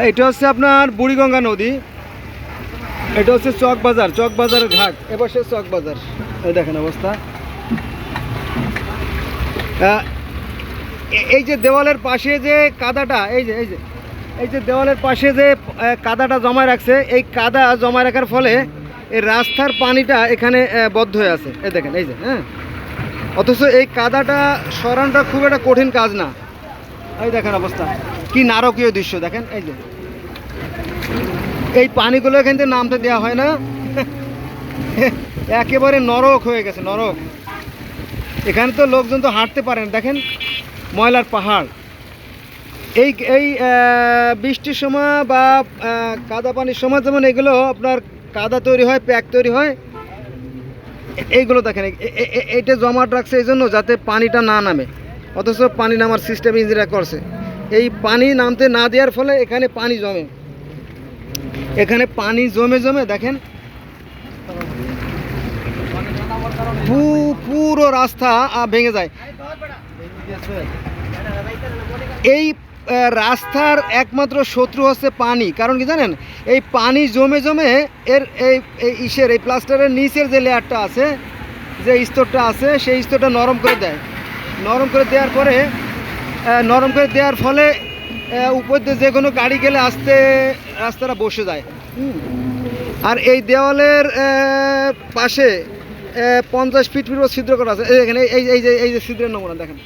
এটা হচ্ছে আপনার বুড়িগঙ্গা নদী। এটা হচ্ছে চকবাজার ঘাট, এপাশে চকবাজার। এই দেখেন অবস্থা। এই যে দেওয়ালের পাশে যে কাদাটা, এই যে দেওয়ালের পাশে যে কাদাটা জমা রাখছে, এই কাদা জমা রাখার ফলে এই রাস্তার পানিটা এখানে বদ্ধ হয়ে আছে। এই দেখেন, এই যে অথচ এই কাদাটা সরানোটা খুব একটা কঠিন কাজ না। এই দেখেন অবস্থা, কি নারকীয় দৃশ্য দেখেন। এই যে এই পানিগুলো এখান থেকে নামতে দেওয়া হয় না, একেবারে নরক হয়ে গেছে, নরক। এখানে তো লোকজন তো হাঁটতে পারেন, দেখেন ময়লার পাহাড়। এই বৃষ্টির সময় বা কাদা পানির সময় যেমন এগুলো আপনার কাদা তৈরি হয়, প্যাক তৈরি হয়, এইগুলো দেখেন এইটা জমাট রাখছে এই জন্য যাতে পানিটা না নামে, অথচ পানি নামার সিস্টেম ইঞ্জিনিয়ার করছে। এই পানি নামতে না দেওয়ার ফলে এখানে পানি জমে, এখানে পানি জমে দেখেন পুরো রাস্তা ভেঙে যায়। এই রাস্তার একমাত্র শত্রু হচ্ছে পানি। কারণ কি জানেন, এই পানি জমে এর এই প্লাস্টারের নিচের যে লেয়ারটা আছে, যে স্তরটা আছে, সেই স্তরটা নরম করে দেয়। নরম করে দেওয়ার ফলে উপর দিয়ে যে কোনো গাড়ি গেলে আস্তে রাস্তাটা বসে যায়। আর এই দেওয়ালের পাশে 50 ফিট ছিদ্র করা আছে। এখানে এই যে ছিদ্রের নমুনা দেখেন।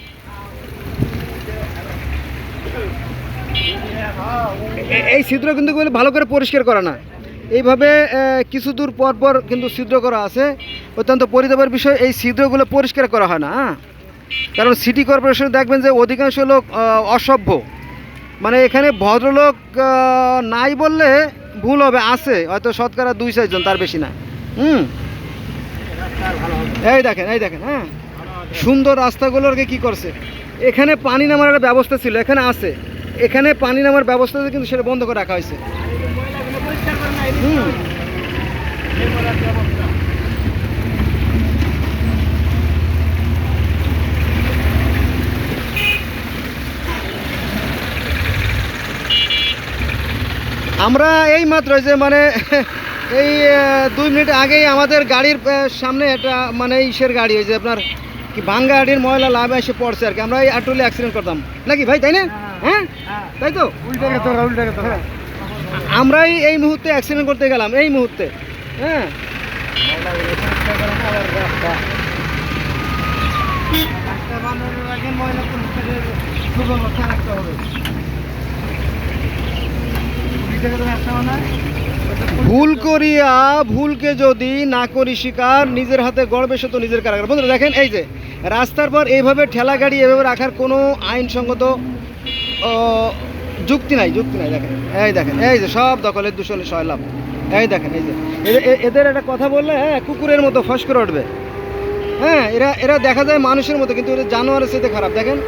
এই ছিদ্র কিন্তু ভালো করে পরিষ্কার করা না, এইভাবে কিছু দূর পর কিন্তু ছিদ্র করা আছে। অত্যন্ত পরিতাপের বিষয়, এই ছিদ্রগুলো পরিষ্কার করা হয় না। কারণ সিটি কর্পোরেশন দেখবেন যে অধিকাংশ লোক অসভ্য, মানে এখানে ভদ্রলোক নাই বললে ভুল হবে, আছে হয়তো শতকরা 2-4 জন, তার বেশি না। এই দেখেন সুন্দর রাস্তাগুলোর কি করছে। এখানে পানি নামার একটা ব্যবস্থা ছিল, এখানে আছে, এখানে পানি নামার ব্যবস্থা কিন্তু সেটা বন্ধ করে রাখা হয়েছে। আমরা এই মাত্র যে মানে এই 2 মিনিট আগেই আমাদের গাড়ির সামনে একটা মানে ইসের গাড়ি, ওই যে আপনার কি ভাঙ্গা গাড়ির ময়লা লাভ এসে পড়ছে আর কি। আমরা এই আটলে অ্যাক্সিডেন্ট করতাম নাকি ভাই, তাই না? হ্যাঁ, তাই তো। আমরাই এই মুহূর্তে অ্যাক্সিডেন্ট করতে গেলাম, এই মুহূর্তে। হ্যাঁ, ভুলকে যদি না করি স্বীকার, নিজের হাতে গড়বে সে তো নিজের কারাগার। বন্ধুরা দেখেন, এই যে রাস্তার পর এইভাবে ঠেলা গাড়ি এভাবে রাখার কোনো আইনসঙ্গত যুক্তি নাই। দেখেন এই যে সব দখলের দূষণে সয়লাভ। এই দেখেন, এই যে এদের একটা কথা বললে কুকুরের মতো ফস করে উঠবে। হ্যাঁ, এরা দেখা যায় মানুষের মতো, কিন্তু এদের জানোয়ারের সাথে খারাপ। দেখেন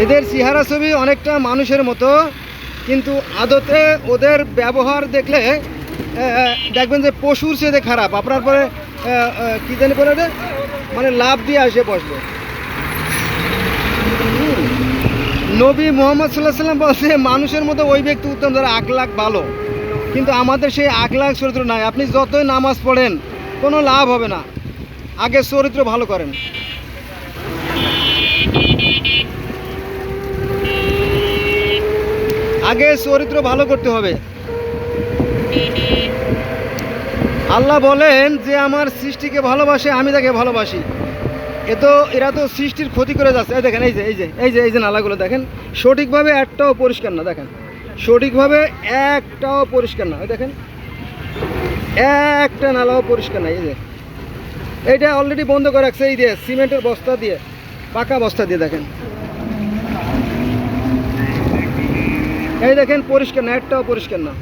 এদের চেহারা ছবি অনেকটা মানুষের মতো, কিন্তু আদতে ওদের ব্যবহার দেখলে দেখবেন যে পশুর সাথে খারাপ। আপনার পরে কি জানি বলে, মানে লাভ দিয়ে আসে বসবে। নবী মুহাম্মদ সাল্লাল্লাহু আলাইহি ওয়াসাল্লাম বলছে, মানুষের মতো ওই ব্যক্তি উত্তম যারা আখলাক ভালো। কিন্তু আমাদের সেই আখলাক চরিত্র নাই। আপনি যতই নামাজ পড়েন কোনো লাভ হবে না, আগে চরিত্র ভালো করেন। আগে চরিত্র ভালো করতে হবে। আল্লাহ বলেন যে আমার সৃষ্টিকে ভালোবাসে, আমি তাকে ভালোবাসি। এরা তো সৃষ্টির ক্ষতি করে যাচ্ছে। দেখেন এই যে নালাগুলো দেখেন, সঠিকভাবে একটাও পরিষ্কার না। দেখেন সঠিকভাবে একটাও পরিষ্কার না। দেখেন একটা নালাও পরিষ্কার না। এই যে এইটা অলরেডি বন্ধ করে রাখছে, এই দিয়ে সিমেন্টের বস্তা দিয়ে, পাকা বস্তা দিয়ে। দেখেন এই দেখেন পরিষ্কার না, একটাও পরিষ্কার না।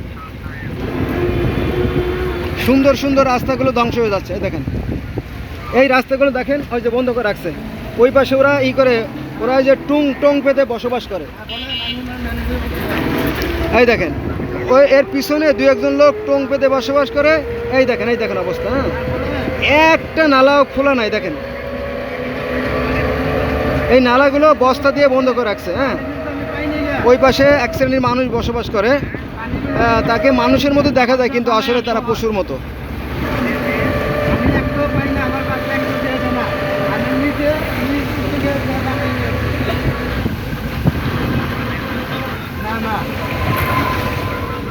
সুন্দর রাস্তাগুলো ধ্বংস হয়ে যাচ্ছে। দেখেন এই রাস্তাগুলো দেখেন, ওই যে বন্ধ করে রাখছে। ওই পাশে ওরা ওরা যে টং পেতে বসবাস করে। এই দেখেন এর পিছনে 2-1 লোক টং পেতে বসবাস করে। এই দেখেন অবস্থা। হ্যাঁ, একটা নালাও খোলা নাই। দেখেন এই নালাগুলো বস্তা দিয়ে বন্ধ করে রাখছে। হ্যাঁ, ওই পাশে এক শ্রেণীর মানুষ বসবাস করে। তাকে মানুষের মতো দেখা যায়, কিন্তু আসলে তারা পশুর মতো।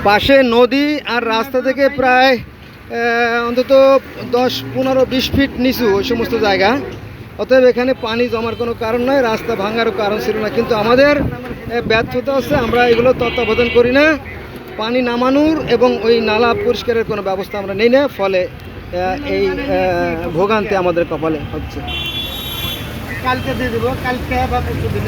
পাশে নদী, আর রাস্তা থেকে প্রায় অন্তত 10, 15, 20 ফিট নিচু ওই সমস্ত জায়গা। অতএব এখানে পানি জমার কোনো কারণ নয়, রাস্তা ভাঙারও কারণ ছিল না। কিন্তু আমাদের ব্যর্থতা হচ্ছে, আমরা এগুলো তত্ত্বাবধান করি না, পানি নামানোর এবং ওই নালা পরিষ্কারের কোনো ব্যবস্থা আমরা নেই না। ফলে এই ভোগান্তি আমাদের কপালে হচ্ছে। কালকে দিয়ে দেবো, কালকে বা পরশু দিনে।